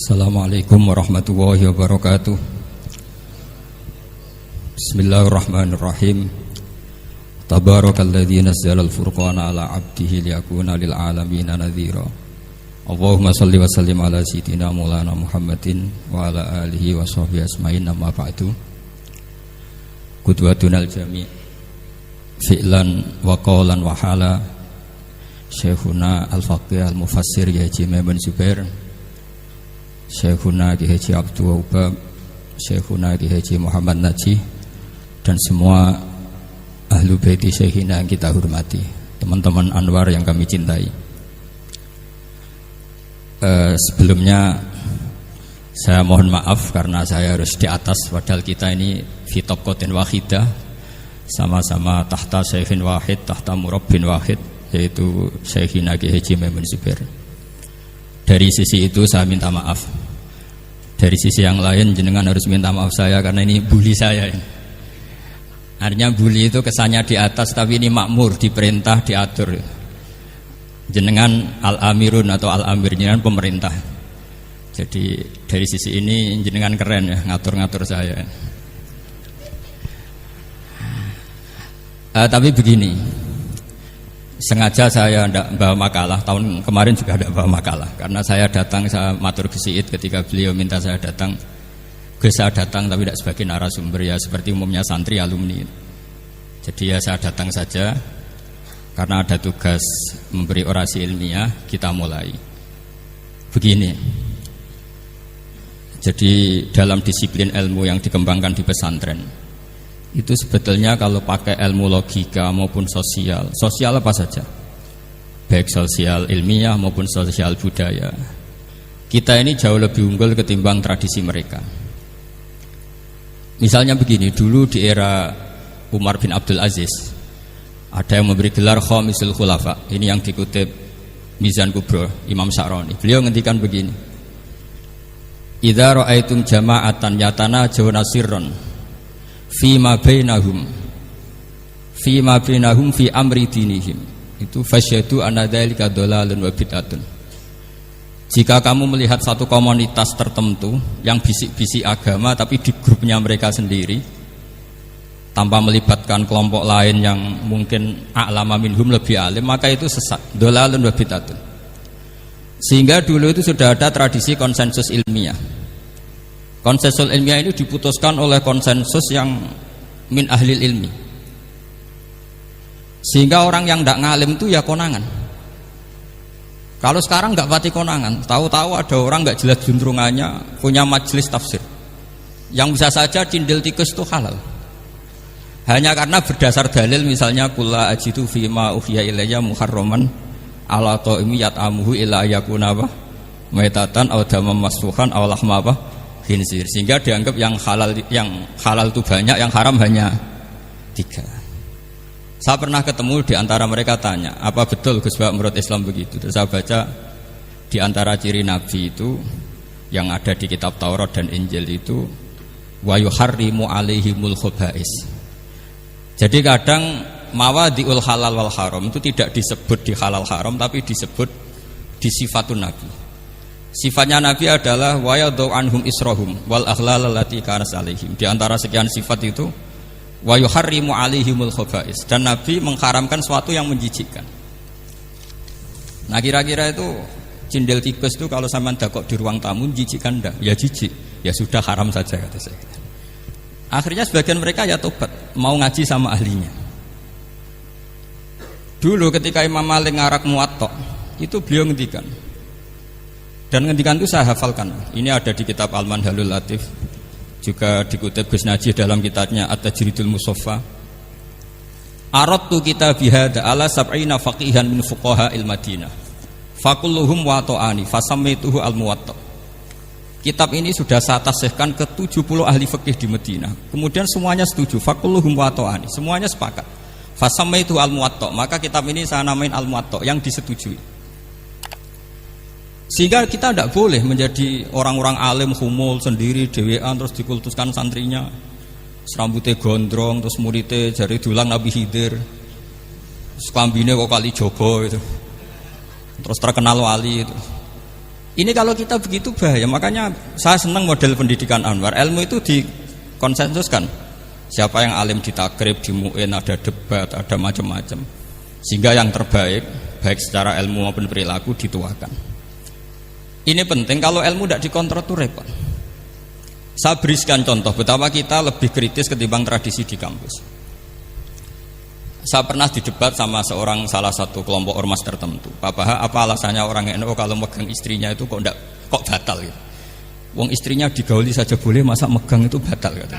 Assalamualaikum warahmatullahi wabarakatuh. Bismillahirrahmanirrahim. Tabarakalladzi nazzala al-furqana ala 'abdihi liyakuna lil 'alamin nadhira. Allahumma shalli wa sallim ala sayyidina Maulana Muhammadin wa ala alihi wa sahbihi ajmain, amma ba'du. Qudwatunal jami' fi'lan wa qawlan wa hala Syekhuna al-faqih al-mufassir Haji Maimun Zubair, Syekhuna Ki Haji Abdul Wahab, Syekhuna Ki Haji Muhammad Najih, dan semua ahlu baiti Syekhina yang kita hormati, teman-teman Anwar yang kami cintai. Sebelumnya saya mohon maaf karena saya harus di atas, padahal kita ini fi tabqatin wahidah, sama-sama tahta Syekhin wahid, tahta murabbin wahid, yaitu Syekhina Ki Haji Maimun Zubair. Dari sisi itu saya minta maaf. Dari sisi yang lain jenengan harus minta maaf saya karena ini bully saya. Artinya bully itu kesannya di atas, tapi ini makmur, diperintah, diatur. Jenengan al-amirun atau al-amir, jenengan pemerintah. Jadi dari sisi ini jenengan keren ya, ngatur-ngatur saya. Tapi begini, sengaja saya tidak bawa makalah, tahun kemarin juga tidak bawa makalah, karena saya datang, saya matur Gus Iid ketika beliau minta saya datang. Saya datang tapi tidak sebagai narasumber, ya seperti umumnya santri alumni. Jadi ya saya datang saja karena ada tugas memberi orasi ilmiah. Kita mulai begini. Jadi dalam disiplin ilmu yang dikembangkan di pesantren itu sebetulnya kalau pakai ilmu logika maupun sosial apa saja, baik sosial ilmiah maupun sosial budaya, kita ini jauh lebih unggul ketimbang tradisi mereka. Misalnya begini, dulu di era Umar bin Abdul Aziz ada yang memberi gelar Khamisul Khulafa. Ini yang dikutip Mizan Kubro Imam Sa'roni. Beliau ngendikan begini, idza ra'aitum jama'atan yatanajawna sirran fima bainahum fi amri dinihim, itu fasyadu anna dzalika dhalalun wa bid'atun. Jika kamu melihat satu komunitas tertentu yang bisik-bisik agama tapi di grupnya mereka sendiri tanpa melibatkan kelompok lain yang mungkin a'lama minhum, lebih alim, maka itu sesat, dhalalun wa bid'atun. Sehingga dulu itu sudah ada tradisi konsensus ilmiah. Konsensus ilmiah ini diputuskan oleh konsensus yang min ahlil ilmi. Sehingga orang yang tidak ngalim itu ya konangan. Kalau sekarang nggak pati konangan, tahu-tahu ada orang nggak jelas juntrungannya punya majelis tafsir yang bisa saja cindil tikus itu halal. Hanya karena berdasar dalil, misalnya kula ajidu fima uhiya ilayya muharraman ala ta'imi yat'amuhu illa yakuna maitatan aw damam masfuhan aw lahma khinzir, sehingga dianggap yang halal itu banyak, yang haram hanya 3. Saya pernah ketemu di antara mereka, tanya, apa betul Gus Bak menurut Islam begitu? Terus saya baca di antara ciri Nabi itu yang ada di kitab Taurat dan Injil itu wa yuharrimu alaihimul khaba'is. Jadi kadang mawadi'ul halal wal haram itu tidak disebut di halal haram, tapi disebut di sifatun Nabi. Sifatnya Nabi adalah wa yadau anhum israhum wal aghlal allati kanat alaihim. Di antara sekian sifat itu wa yuharrimu alaihimul khaba'is, dan Nabi mengharamkan sesuatu yang menjijikkan. Nah, kira-kira itu cindil tikus itu kalau sampean dakok di ruang tamu menjijikkan enggak? Ya jijik. Ya sudah, haram saja, kata saya. Akhirnya sebagian mereka ya tobat, mau ngaji sama ahlinya. Dulu ketika Imam Malik ngarak Muwatta, itu beliau ngendikan, dan ngendikan itu saya hafalkan. Ini ada di kitab Al-Manhalul Latif, juga dikutip Gus Najih dalam kitabnya At-Tajridul Musaffa. Aradtu kitabi hadza ala sab'ina faqihan min fuqaha'il Madinah fakulluhum wata'ani fasammaituhu al-Muwatta. Kitab ini sudah saya tasihkan ke 70 ahli fikih di Madinah. Kemudian semuanya setuju, fakulluhum wata'ani, semuanya sepakat. Fasammaituhu al-Muwatta, maka kitab ini saya namain al-Muwatta, yang disetujui. Sehingga kita tidak boleh menjadi orang-orang alim humul sendiri dewean terus dikultuskan santrinya, serambutnya gondrong, terus muridnya jari dulang Nabi Khidir, sekambine kok kali jogo itu, terus terkenal wali itu. Ini kalau kita begitu bahaya. Makanya saya senang model pendidikan Anwar. Ilmu itu dikonsensuskan. Siapa yang alim di takrib, di mu'in, ada debat, ada macam-macam. Sehingga yang terbaik, baik secara ilmu maupun perilaku dituakan. Ini penting. Kalau ilmu tidak dikontrol itu repot. Saya berikan contoh betapa kita lebih kritis ketimbang tradisi di kampus. Saya pernah didebat sama salah satu kelompok ormas tertentu. Pak Baha, apa alasannya orang NU kalau megang istrinya itu kok batal gitu? Wong istrinya digauli saja boleh, masa megang itu batal gitu.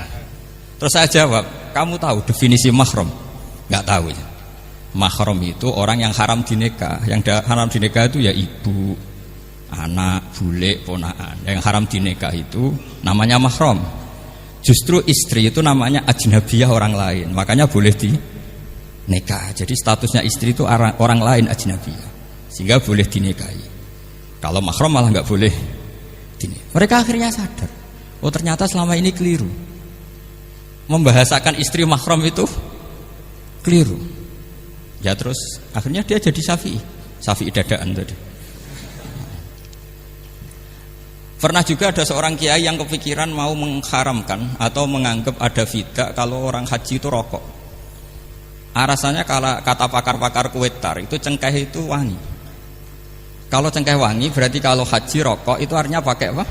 Terus saya jawab, kamu tahu definisi mahram? Enggak tahu ya. Mahram itu orang yang haram dinikah. Yang haram dinikah itu ya ibu, anak, bule, ponakan. Yang haram dinikah itu namanya mahram. Justru istri itu namanya ajnabiyah, orang lain. Makanya boleh nikah. Jadi statusnya istri itu orang lain, ajnabiyah, sehingga boleh dinikahi. Kalau mahram malah nggak boleh dinikahi. Mereka akhirnya sadar, oh ternyata selama ini keliru. Membahasakan istri mahram itu keliru. Ya terus akhirnya dia jadi Syafi'i dadaan tadi. Pernah juga ada seorang kiai yang kepikiran mau mengharamkan atau menganggap ada fidah kalau orang haji itu rokok. Rasanya kalau kata pakar-pakar Kuwaitar itu cengkeh itu wangi. Kalau cengkeh wangi berarti kalau haji rokok itu artinya pakai apa?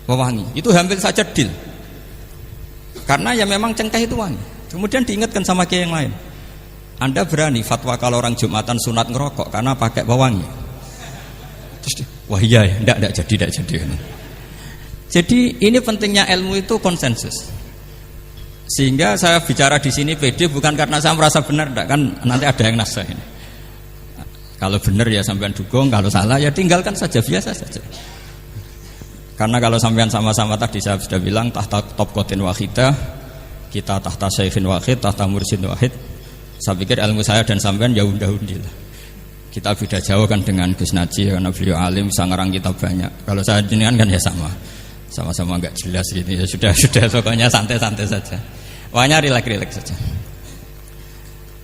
Wangi. Itu hampir saja deal. Karena ya memang cengkeh itu wangi. Kemudian diingatkan sama kiai yang lain. Anda berani fatwa kalau orang Jumatan sunat ngerokok karena pakai pewangi? Terus wah iya ya, enggak jadi. Jadi ini pentingnya ilmu itu konsensus. Sehingga saya bicara di sini pede bukan karena saya merasa benar, enggak, kan nanti ada yang nasihat ini. Kalau benar ya sampean dukung, kalau salah ya tinggalkan saja, biasa saja. Karena kalau sampean sama-sama tadi saya sudah bilang tahta topkotin wahidah, kita tahta syaihin wahid, tahta mursyid wahid. Saya pikir ilmu saya dan sampean ya undi lah. Kita beda jauh kan dengan Gus Naji karena beliau alim, bisa ngarang kitab banyak. Kalau saya jenengan kan ya sama-sama enggak jelas gitu ya, sudah pokoknya santai-santai saja. Pokoknya rileks saja.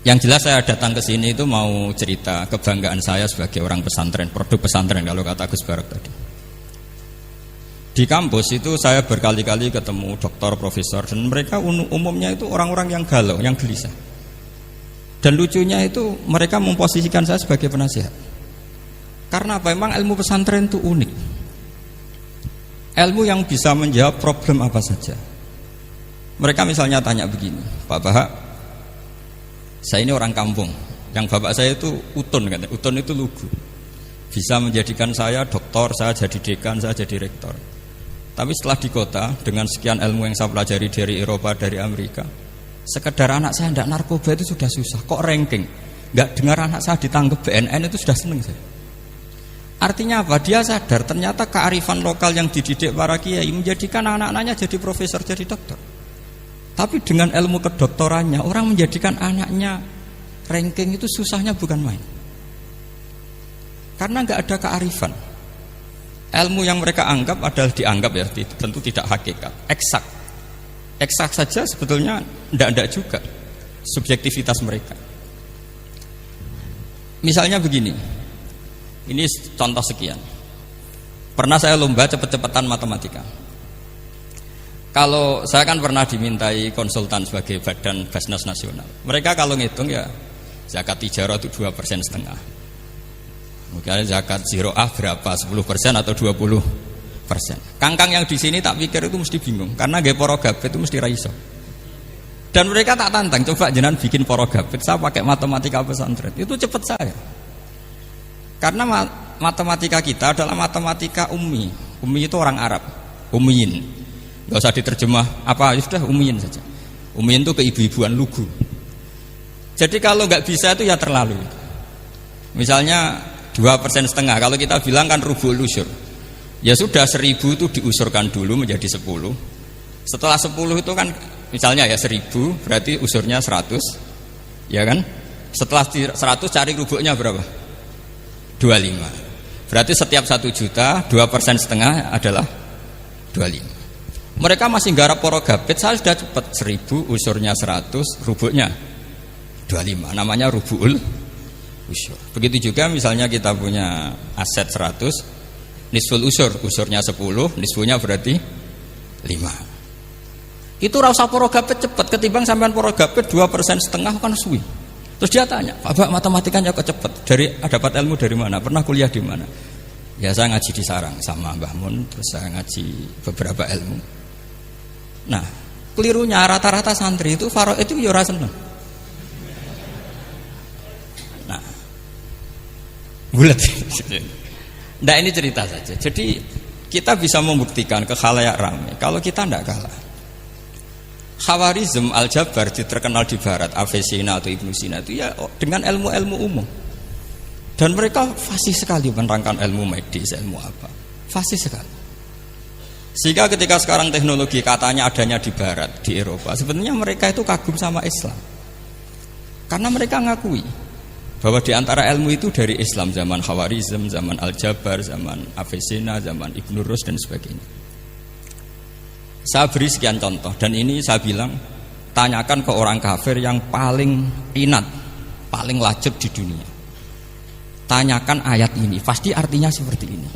Yang jelas saya datang ke sini itu mau cerita kebanggaan saya sebagai orang pesantren, produk pesantren kalau kata Gus Barak tadi. Di kampus itu saya berkali-kali ketemu doktor, profesor, dan mereka umumnya itu orang-orang yang galau, yang gelisah. Dan lucunya itu mereka memposisikan saya sebagai penasihat. Karena apa? Memang ilmu pesantren itu unik. Ilmu yang bisa menjawab problem apa saja. Mereka misalnya tanya begini, Pak Baha, saya ini orang kampung, yang bapak saya itu utun, katanya. Utun itu lugu, bisa menjadikan saya doktor, saya jadi dekan, saya jadi rektor. Tapi setelah di kota, dengan sekian ilmu yang saya pelajari dari Eropa, dari Amerika, sekedar anak saya tidak narkoba itu sudah susah. Kok ranking? Nggak dengar anak saya ditangkap BNN itu sudah seneng saya. Artinya apa? Dia sadar ternyata kearifan lokal yang dididik para kiai menjadikan anak-anaknya jadi profesor, jadi dokter. Tapi dengan ilmu kedoktorannya orang menjadikan anaknya ranking itu susahnya bukan main. Karena nggak ada kearifan. Ilmu yang mereka anggap adalah dianggap ya, tentu tidak hakikat, eksak. Eksak saja sebetulnya tidak juga subjektivitas mereka. Misalnya begini, ini contoh sekian. Pernah saya lomba cepet-cepetan matematika. Kalau saya kan pernah dimintai konsultan sebagai badan Basnas Nasional. Mereka kalau ngitung ya zakat tijarah itu 2,5%. Mungkin zakat ziroah berapa? 10% atau 20%. Kangkang yang di sini tak pikir itu mesti bingung karena gaya poro gabet itu mesti raiso. Dan mereka tak tantang, coba jenengan bikin poro gabet, saya pakai matematika pesantren. Itu cepat saya. Karena matematika kita adalah matematika ummi. Ummi itu orang Arab, ummiyin. Gak usah diterjemah apa, sudah ummiyin saja. Ummiyin itu keibu-ibuan lugu. Jadi kalau nggak bisa itu ya terlalu. Misalnya 2,5%. Kalau kita bilang kan rubu'ul usyur. Ya sudah 1.000 itu diusurkan dulu menjadi 10. Setelah 10 itu kan misalnya ya 1.000 berarti usurnya 100. Ya kan? Setelah 100 cari rubu'nya berapa? 25. Berarti setiap 1 juta 2,5% adalah 25. Mereka masih garap poro gabet, saya sudah cepat 1.000 usurnya 100, rubu'nya 25. Namanya rubu'ul usyur. Begitu juga misalnya kita punya aset 100, nisful usur, usurnya 10, nisfunya berarti 5. Itu rasa porogapet cepet ketimbang sampean porogapet 2,5% kan suwi. Terus dia tanya, Pak matematikanya kok cepet? Dapat ilmu dari mana? Pernah kuliah di mana? Ya saya ngaji di Sarang sama Mbah Mun, terus saya ngaji beberapa ilmu. Nah, kelirunya rata-rata santri itu faro itu ya ora seneng. Nah, bulat. Nah ini cerita saja. Jadi kita bisa membuktikan ke khalayak ramai kalau kita tidak kalah. Khawarizm Al-Jabar terkenal di barat, Avicenna atau Ibnu Sina itu ya dengan ilmu-ilmu umum. Dan mereka fasih sekali menerangkan ilmu medis, ilmu apa. Fasih sekali. Sehingga ketika sekarang teknologi katanya adanya di barat, di Eropa, sebenarnya mereka itu kagum sama Islam. Karena mereka ngakui bahwa di antara ilmu itu dari Islam, zaman Khawarizm, zaman Al-Jabar, zaman Avicenna, zaman Ibnu Rus dan sebagainya. Saya beri sekian contoh dan ini saya bilang tanyakan ke orang kafir yang paling inat, paling lacip di dunia. Tanyakan ayat ini, pasti artinya seperti ini.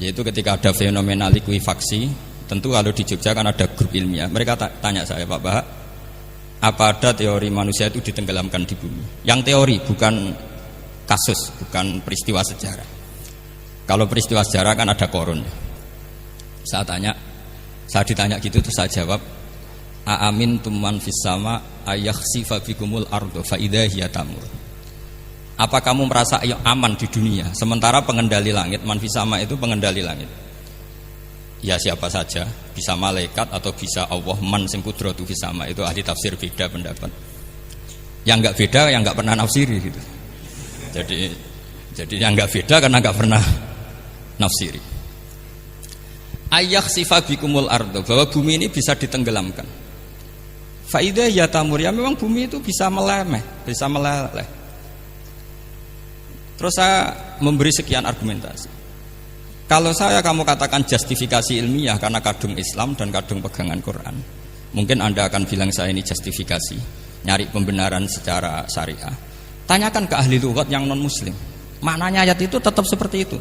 Yaitu ketika ada fenomena likuifaksi, tentu kalau di Jogja kan ada grup ilmiah. Mereka tanya saya, Pak Bahak, apa ada teori manusia itu ditenggelamkan di bumi? Yang teori, bukan kasus, bukan peristiwa sejarah. Kalau peristiwa sejarah kan ada korun. Saya ditanya gitu terus saya jawab, Aamin tuman fis sama ayakhsifa bikumul ardo fa idza hiya tamur. Apa kamu merasa aman di dunia sementara pengendali langit, man fis sama itu pengendali langit. Ya siapa saja, bisa malaikat atau bisa Allah, man sing kudratu fis sama, itu ahli tafsir beda pendapat. Yang enggak beda yang enggak pernah nafsiri gitu. Jadi yang enggak beda karena enggak pernah nafsiri. Ayak sifabikumul ardo, bahwa bumi ini bisa ditenggelamkan. Faidah ya tamur, ya memang bumi itu bisa meleleh. Terus saya memberi sekian argumentasi. Kalau kamu katakan justifikasi ilmiah karena kadung Islam dan kadung pegangan Quran, mungkin Anda akan bilang saya ini justifikasi, nyari pembenaran secara syariah. Tanyakan ke ahli lughat yang non muslim, maknanya ayat itu tetap seperti itu.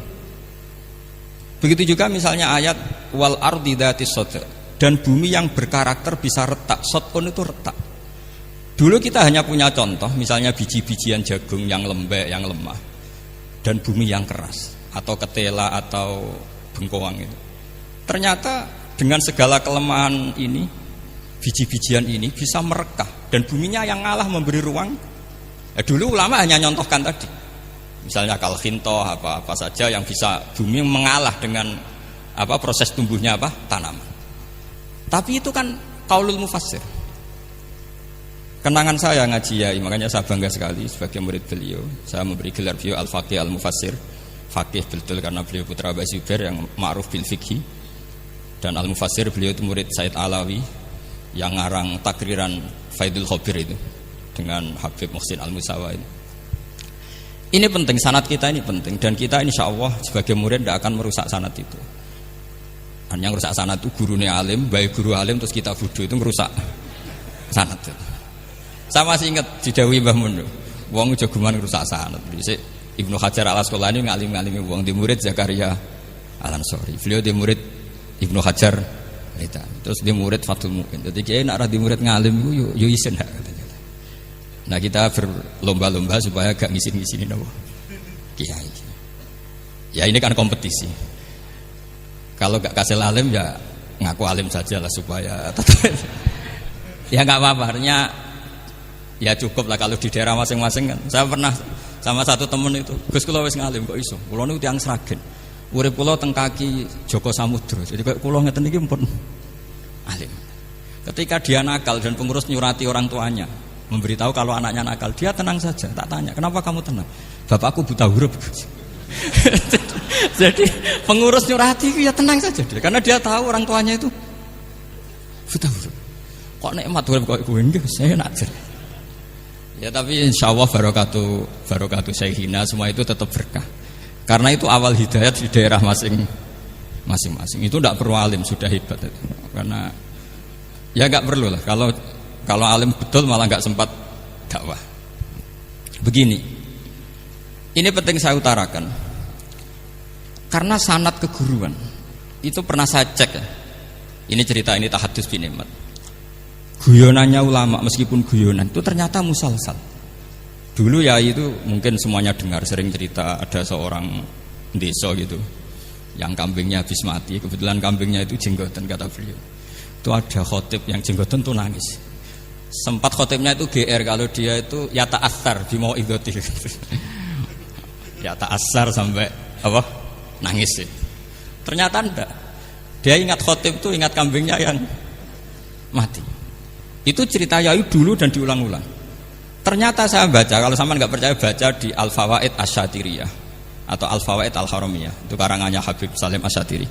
Begitu juga misalnya ayat wal ardi dzatis sodr, dan bumi yang berkarakter bisa retak. Sodkun itu retak. Dulu kita hanya punya contoh, misalnya biji-bijian jagung yang lembek, yang lemah, dan bumi yang keras, atau ketela atau bengkoang itu. Ternyata dengan segala kelemahan ini, biji-bijian ini bisa merekah, dan buminya yang ngalah memberi ruang. Dulu ulama hanya nyontohkan tadi. Misalnya kalkhinto apa saja yang bisa bumi mengalah dengan proses tumbuhnya tanaman. Tapi itu kan qaulul mufassir. Kenangan saya ngaji Yai, makanya saya bangga sekali sebagai murid beliau. Saya memberi gelar beliau Al-Faqih Al-Mufassir. Faqih betul karena beliau putra Abu Zubair yang ma'ruf bil fiqhi. Dan Al-Mufassir beliau itu murid Said Alawi yang ngarang takriran Faidul Khabir itu dengan Habib Muhsin Al-Musawa ini. Ini penting, sanad kita ini penting, dan kita insya Allah sebagai murid tidak akan merusak sanad itu. Dan yang merusak sanad itu gurunya alim, baik guru alim terus kita bodoh, itu merusak sanad itu. Saya masih ingat didhawuhi Mbah Mun, wong jagoan merusak sanad. Ibnu Hajar Al-Asqalani ngalim-ngalimi wong, di murid Zakaria Al-Ansori, beliau di murid Ibnu Hajar terus di murid Fathul Mu'in. Jadi kiai nak ra di murid ngalim yo isen katanya. Nah kita berlomba-lomba supaya gak ngisin-ngisinin kiai. Ya ini kan kompetisi. Kalau gak kasih alim ya ngaku alim saja lah supaya ya gak apa-apa. Artinya ya cukup lah kalau di daerah masing-masing kan. Saya pernah sama satu temen itu, Gus kula wis ngalim kok iso. Kula niku tiyang Sragen. Urip kula teng kaki Joko Samudra. Jadi kok kula ngeten iki pun alim. Ketika dia nakal dan pengurus nyurati orang tuanya memberitahu kalau anaknya nakal, dia tenang saja. Tak tanya, kenapa kamu tenang? Bapakku buta huruf. Jadi pengurus nyurati itu ya tenang saja dia, karena dia tahu orang tuanya itu buta huruf. Kok nikmat huruf kok gue enggak, saya najar. Ya tapi insya Allah barokatuh Syekhina semua itu tetap berkah. Karena itu awal hidayat di daerah masing-masing. Itu tidak perlu alim, sudah hebat. Karena ya nggak perlu lah. Kalau alim betul malah nggak sempat dakwah. Begini, ini penting saya utarakan. Karena sanad keguruan. Itu pernah saya cek ya. Ini cerita ini tahadus bin Nikmat. Guyonannya ulama meskipun guyonan itu ternyata musalsal. Dulu ya itu mungkin semuanya dengar sering cerita ada seorang desa gitu yang kambingnya habis mati, kebetulan kambingnya itu jenggotan kata beliau. Itu ada khotib yang jenggotan tuh nangis. Sempat khotibnya itu GR kalau dia itu ya ta'assar bimau idoti. Ya ta'assar sampai apa? Nangis sih. Ternyata enggak. Dia ingat khotib itu ingat kambingnya yang mati. Itu cerita Yai dulu dan diulang-ulang. Ternyata saya baca, kalau sama nggak percaya baca di Al-Fawaid Asyatiriyah atau Al-Fawaid Al-Haramiyah. Itu karangannya Habib Salim Asyatiri.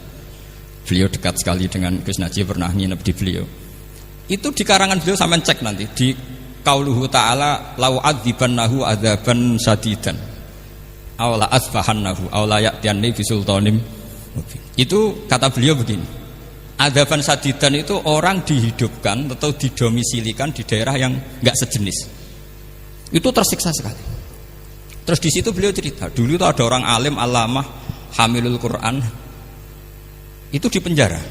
Beliau dekat sekali dengan Gus Najib, pernah nginep di beliau. Itu di karangan beliau sampai cek nanti di qauluhu ta'ala lau adzibannahu adzaban sadidan aw la asbahannahu aw la ya'tiyanni bisultanim. Itu kata beliau begini. Adzaban sadidan itu orang dihidupkan atau didomisilikan di daerah yang enggak sejenis. Itu tersiksa sekali. Terus di situ beliau cerita, dulu itu ada orang alim alamah hamilul Quran itu di penjara.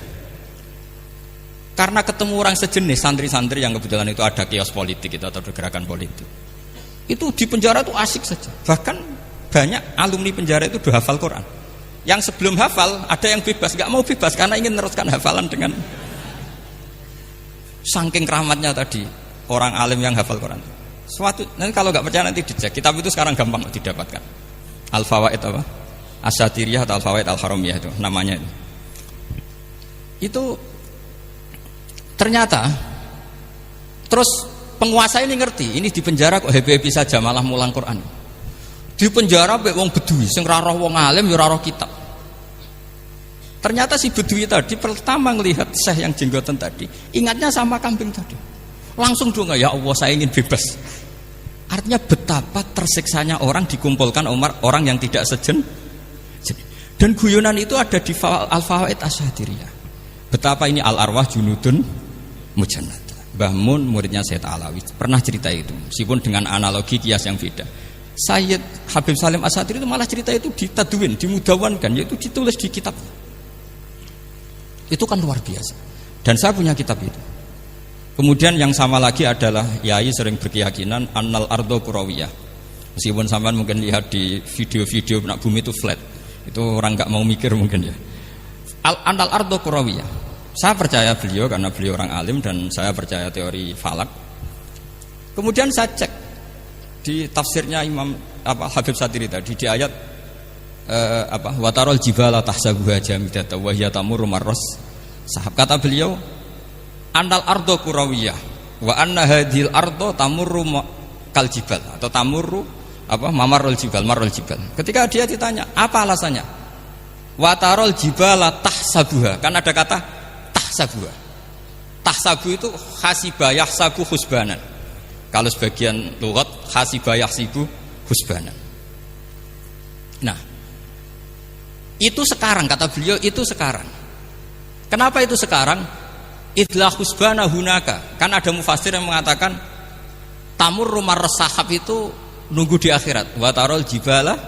Karena ketemu orang sejenis santri-santri yang kebetulan itu ada kios politik itu atau gerakan politik. Itu di penjara itu asik saja. Bahkan banyak alumni penjara itu udah hafal Quran. Yang sebelum hafal ada yang bebas, nggak mau bebas karena ingin meneruskan hafalan dengan saking keramatnya tadi orang alim yang hafal Quran. Suatu nanti kalau nggak percaya nanti dicek. Kitab itu sekarang gampang didapatkan. Al-Fawaid apa? Asyatiriyah atau Al-Fawaid Al-Haramiyah itu namanya itu. Itu ternyata terus penguasa ini ngerti, ini di penjara kok happy-happy saja malah mulang Quran. Di penjara mek wong bedui sing ora roh wong alim ya ora roh kitab. Ternyata si bedui tadi pertama melihat syekh yang jenggotan tadi, ingatnya sama kambing tadi. Langsung dong, ya Allah saya ingin bebas. Artinya betapa tersiksanya orang dikumpulkan orang yang tidak sejen. Dan guyonan itu ada di Al-Fawaid Asyatiriyah. Betapa ini al-arwah junudun mujannad. Mbah Mun muridnya Sayyid Alawi pernah cerita itu, meskipun dengan analogi kias yang beda. Sayyid Habib Salim Asyatiri itu malah cerita itu ditadwin, dimudawankan, yaitu ditulis di kitab. Itu kan luar biasa. Dan saya punya kitab itu. Kemudian yang sama lagi adalah Yai sering berkeyakinan annal ardo kurawiyah. Meskipun sampean mungkin lihat di video-video nak bumi itu flat, itu orang nggak mau mikir mungkin ya. Annal ardo kurawiyah. Saya percaya beliau karena beliau orang alim dan saya percaya teori falak. Kemudian saya cek di tafsirnya Imam Habib Satiri tadi di ayat watarol jibala tahsabuha jamidatan wa hiya tamurru marras sahab. Kata beliau annal ardo kurawiyah wa anna hadhil ardo tamurru kal jibal atau tamurru mamarul jibal marul jibal. Ketika dia ditanya apa alasannya, watarol jibala tahsabuha, kan ada kata tahsabuha. Tahsabu itu hasibah yahsabu husbanan. Kalau sebagian lughat hasibah yahsibu husbanan. Nah, itu sekarang kata beliau, itu sekarang. Kenapa itu sekarang? Idlah husbana hunaka. Kan ada mufassir yang mengatakan tamurru marras sahab itu nunggu di akhirat. Wa tarol jibala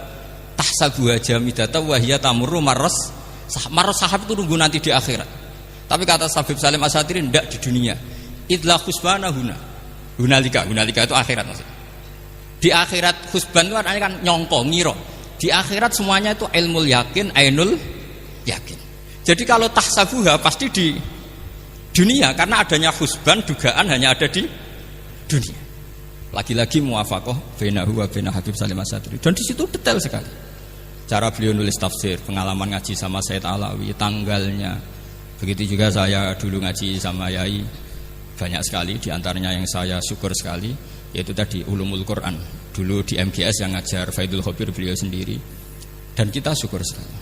tahsabuha jamidatan wa hiya tamurru marras sahab. Marras sahab itu nunggu nanti di akhirat. Tapi kata Habib Salim Asyatiri tidak di dunia. Idlah husbana hunalika itu akhirat maksudnya. Di akhirat husban itu artinya kan nyongko, ngiro. Di akhirat semuanya itu ilmul yakin, ainul yakin. Jadi kalau tahsabuha pasti di dunia karena adanya husban dugaan hanya ada di dunia. Lagi-lagi muwafaqah bainahu wa bain Habib Salim Asyatiri. Dan di situ detail sekali. Cara beliau nulis tafsir, pengalaman ngaji sama Sayyid Alawi, tanggalnya. Begitu juga saya dulu ngaji sama Yai banyak sekali, di antaranya yang saya syukur sekali yaitu tadi Ulumul Quran. Dulu di MGS yang ngajar Faidul Khobir beliau sendiri. Dan kita syukur sekali.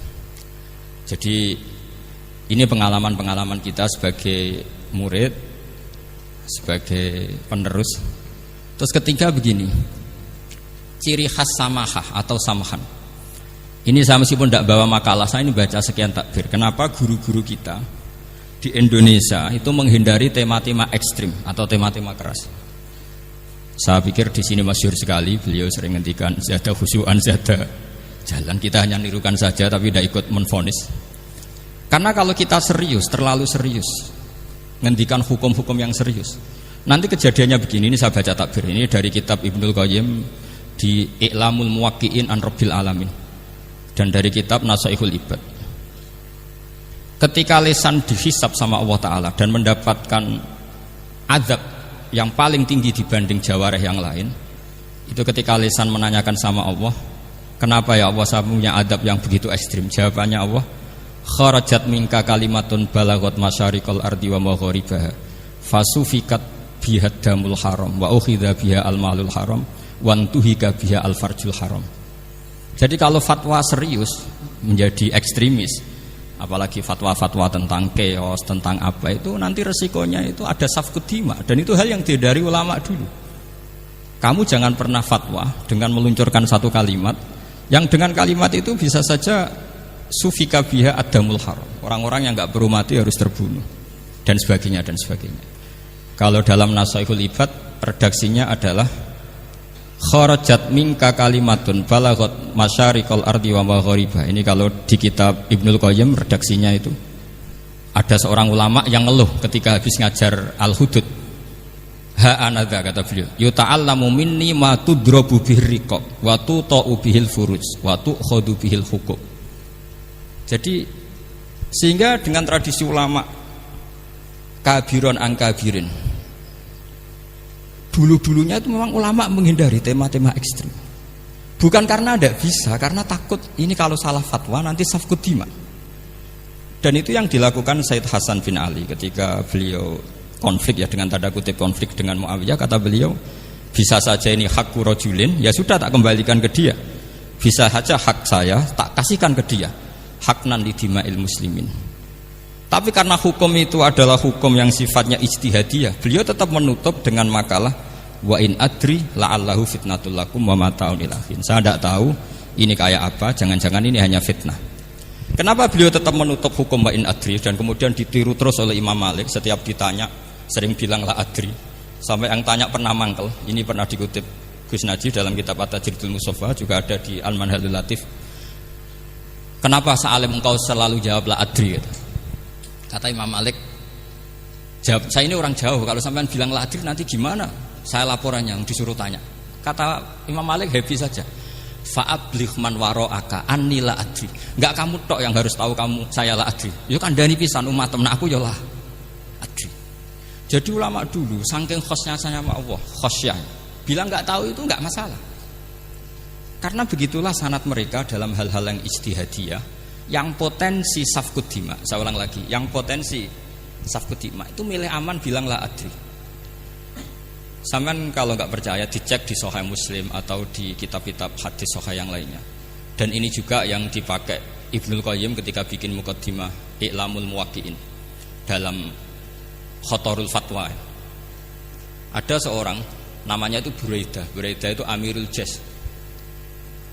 Jadi ini pengalaman-pengalaman kita sebagai murid, sebagai penerus. Terus ketiga begini, ciri khas samahah atau samahan. Ini saya meskipun tidak bawa makalah, saya ini baca sekian takbir. Kenapa guru-guru kita di Indonesia itu menghindari tema-tema ekstrim atau tema-tema keras? Saya pikir di sini masyhur sekali, beliau sering ngendikan zada khusyu'an zada jalan, kita hanya nirukan saja tapi tidak ikut menvonis. Karena kalau kita serius, terlalu serius ngendikan hukum-hukum yang serius, nanti kejadiannya begini. Ini saya baca takbir ini dari kitab Ibnul Qayyim di I'lamul Muwaqqi'in an Rabbil Alamin dan dari kitab Nasaihul Ibad. Ketika lisan dihisab sama Allah Ta'ala dan mendapatkan azab yang paling tinggi dibanding jawareh yang lain, itu ketika lisan menanyakan sama Allah, kenapa ya Allah saya punya adab yang begitu ekstrim? Jawabannya Allah, kharajat minka kalimatun balagot masyariqal ardi wa magharibaha fasufikat biha damul haram wa ukhidha biha al-malul haram wa antuhika biha al-farjul haram. Jadi kalau fatwa serius menjadi ekstremis, apalagi fatwa-fatwa tentang chaos, tentang apa, itu nanti resikonya itu ada safkut dima, dan itu hal yang dihindari ulama dulu. Kamu jangan pernah fatwa dengan meluncurkan satu kalimat yang dengan kalimat itu bisa saja sufika biha adamul haram, orang-orang yang enggak berumati harus terbunuh, dan sebagainya dan sebagainya. Kalau dalam Nasaihul Ibad redaksinya adalah kharajat minka kalimatun balagot masyariqal ardi wa maghariba. Ini kalau di kitab Ibnul Qayyim redaksinya itu ada seorang ulama yang ngeluh ketika habis ngajar Al-Hudud. Ha anadza, kata beliau, yuta'allamu minni ma tudrabu bihir riqab wa tuta'u bihil furuj wa tu'khadhu bihil huquq. Jadi sehingga dengan tradisi ulama kabiron an kabirin, dulu-dulunya itu memang ulama menghindari tema-tema ekstrim. Bukan karena tidak bisa, karena takut ini kalau salah fatwa nanti safkut dima. Dan itu yang dilakukan Said Hasan bin Ali ketika beliau konflik, ya dengan tanda kutip konflik dengan Muawiyah. Kata beliau, bisa saja ini hak rajulin, ya sudah tak kembalikan ke dia. Bisa saja hak saya tak kasihkan ke dia, haknan lidima'il muslimin. Tapi karena hukum itu adalah hukum yang sifatnya ijtihadiyah, beliau tetap menutup dengan makalah wa in adri la'allahu fitnatul lakum wa mata'un ilahin. Saya tidak tahu ini kayak apa, jangan-jangan ini hanya fitnah. Kenapa beliau tetap menutup hukum wa in adri dan kemudian ditiru terus oleh Imam Malik, setiap ditanya sering bilang la adri, sampai yang tanya pernah mangkel. Ini pernah dikutip Gus Najib dalam kitab At-Tajridul Mustafa, juga ada di Al-Manhalul Latif. Kenapa sa'alim engkau selalu jawab la adri? Kata Imam Malik, jawab, saya ini orang jauh, kalau sampean bilang la adri nanti gimana? Saya laporannya disuruh tanya. Kata Imam Malik happy saja. Fa'abligh man wara'aka anni la adri. Enggak kamu tok yang harus tahu kamu saya la adri. Ya kandhani pisan umat temen aku ya la adri. Jadi ulama dulu saking khosnya sama Allah, khosyah, bilang enggak tahu itu enggak masalah. Karena begitulah sanad mereka dalam hal-hal yang ijtihadiyah, yang potensi safkut dima. Saya ulang lagi, yang potensi safkut dima itu milih aman bilang la adri. Sampean kalau nggak percaya dicek di Sahih Muslim atau di kitab-kitab hadis sahih yang lainnya. Dan ini juga yang dipakai Ibnul Qayyim ketika bikin muqaddimah I'lamul Muwaqqi'in dalam Khotorul Fatwa. Ada seorang namanya itu Buraidah. Buraidah itu Amirul Jais.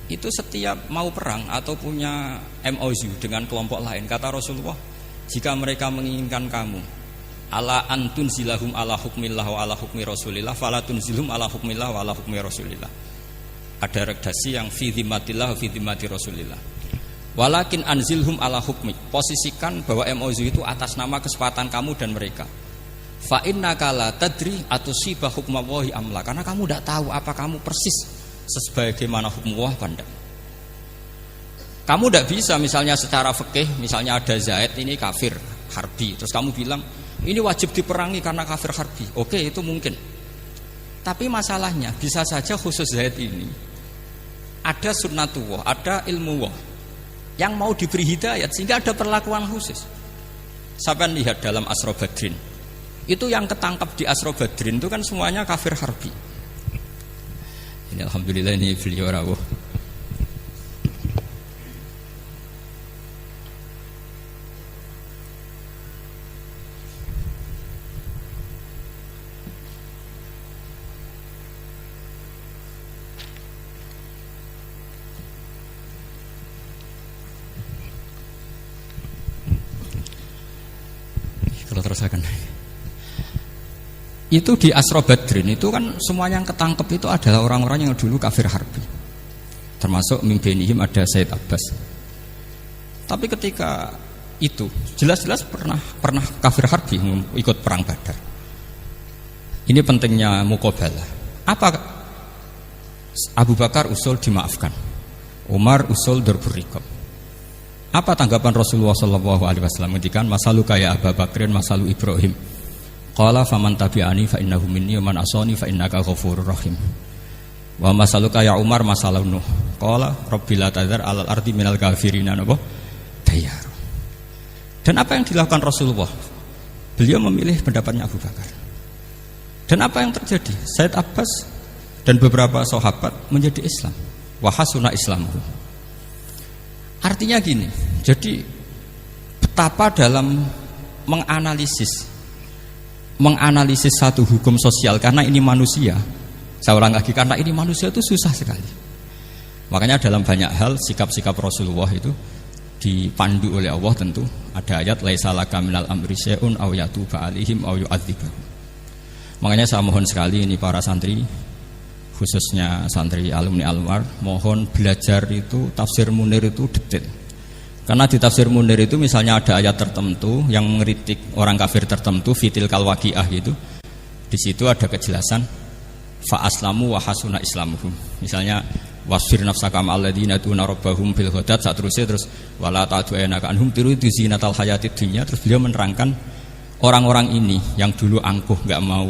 Itu setiap mau perang atau punya MOU dengan kelompok lain, kata Rasulullah, jika mereka menginginkan kamu ala antun zilahum ala hukmillah wa ala hukmi rasulillah fala tunzilhum ala hukmillah wa ala hukmi rasulillah. Ada redaksi yang fi dhimmatillah wa fi dhimmati rasulillah. Walakin anzilhum ala hukmi, posisikan bahwa MOU itu atas nama kesepakatan kamu dan mereka. Fa innaka la tadri atusiba hukmallahi amla, karena kamu tidak tahu apa kamu persis sebagaimana hukum Allah pandang. Kamu tidak bisa misalnya secara fikih, misalnya ada Zaid ini kafir harbi, terus kamu bilang ini wajib diperangi karena kafir harbi. Oke, itu mungkin. Tapi masalahnya bisa saja khusus Zaid ini ada sunnatullah, ada ilmu Allah yang mau diberi hidayat sehingga ada perlakuan khusus. Sampai lihat dalam Asra Badrin, itu yang ketangkap di Asra Badrin itu kan semuanya kafir harbi. Ini alhamdulillah ini beliau rawuh. Kalau terusakan. Itu di Asra Badrin itu kan semua yang ketangkep itu adalah orang-orang yang dulu kafir harbi. termasuk mimpinihim ada Said Abbas. Tapi ketika itu jelas-jelas pernah kafir harbi ikut perang Badar. Ini pentingnya muqabalah. Apa Abu Bakar usul dimaafkan, Umar usul durbur riqab. Apa tanggapan Rasulullah sallallahu alaihi wasallam ketika masalu kaya Abu Bakrin masalu Ibrahim? Qala faman tabi'ani fa innahu minni wa man asani fa innaka ghafurur rahim. Wa masalu kaya Umar masalu Nuh. Qala rabbil la tadzar alal ardi minal kafirina napa dayar. Dan apa yang dilakukan Rasulullah? Beliau memilih pendapatnya Abu Bakar. Dan apa yang terjadi? Said Abbas dan beberapa sahabat menjadi Islam. Wa hasuna islamuhum. Artinya gini, jadi betapa dalam menganalisis satu hukum sosial, karena ini manusia, saya ulang lagi, karena ini manusia itu susah sekali. Makanya dalam banyak hal sikap-sikap Rasulullah itu dipandu oleh Allah. Tentu ada ayat laisa laka minal amri syai'un aw yatuba alaihim aw yu'adzibahum. Makanya saya mohon sekali ini para santri, khususnya santri alumni Al-Anwar, mohon belajar itu tafsir Munir itu detail. Karena di tafsir Munir itu misalnya ada ayat tertentu yang mengkritik orang kafir tertentu, fitil kalwaqiah gitu. Di situ ada kejelasan fa aslamu wa hasuna islamuhum. Misalnya wasfir nafsaka ma'alladzina tuna rabbahum bil ghadat, terus wala ta'du'anaka anhum turidu zinatal hayatid dunya. Terus beliau menerangkan orang-orang ini yang dulu angkuh enggak mau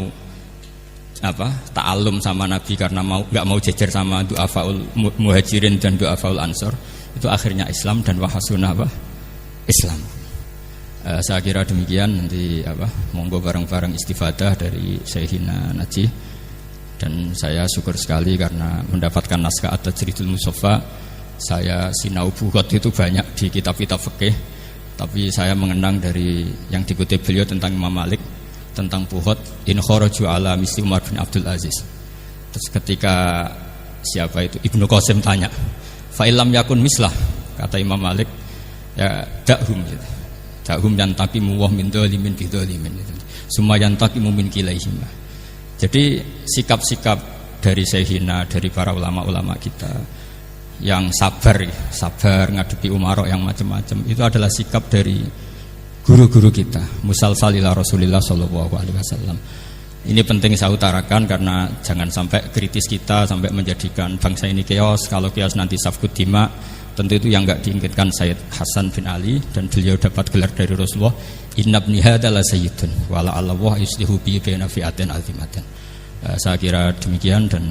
ta'alum sama Nabi karena enggak mau jejer sama du'afaul muhajirin dan du'afaul ansor, itu akhirnya Islam dan wahasuna Islam. Saya kira demikian. Nanti monggo bareng-bareng istifadah dari Syekhina Najih. Dan saya syukur sekali karena mendapatkan naskah At-Tajridul Mushaffa. Saya sinau bughot itu banyak di kitab-kitab fikih, tapi saya mengenang dari yang dikutip beliau tentang Imam Malik, tentang bughot in kharaju ala misli Umar bin Abdul Aziz. Terus ketika siapa itu Ibnu Qasim tanya, fa illam yakun mislah, kata Imam Malik, ya dakhum gitu. Dakhum yantaqimu wa min dzalimin bi dzalimin gitu. Summa yantaqimu min kilaihim. Jadi sikap-sikap dari Syekhina, dari para ulama-ulama kita yang sabar ngadepi umarok yang macam-macam, itu adalah sikap dari guru-guru kita, musalsalila Rasulullah sallallahu alaihi wasallam. Ini penting saya utarakan karena jangan sampai kritis kita sampai menjadikan bangsa ini keos. Kalau keos nanti safkut dima, tentu itu yang enggak diinginkan Sayyid Hasan bin Ali, dan beliau dapat gelar dari Rasulullah, inna ibni hadza la sayyidun wa la Allah yuslihu bi baina fi'atin azimatin. Saya kira demikian dan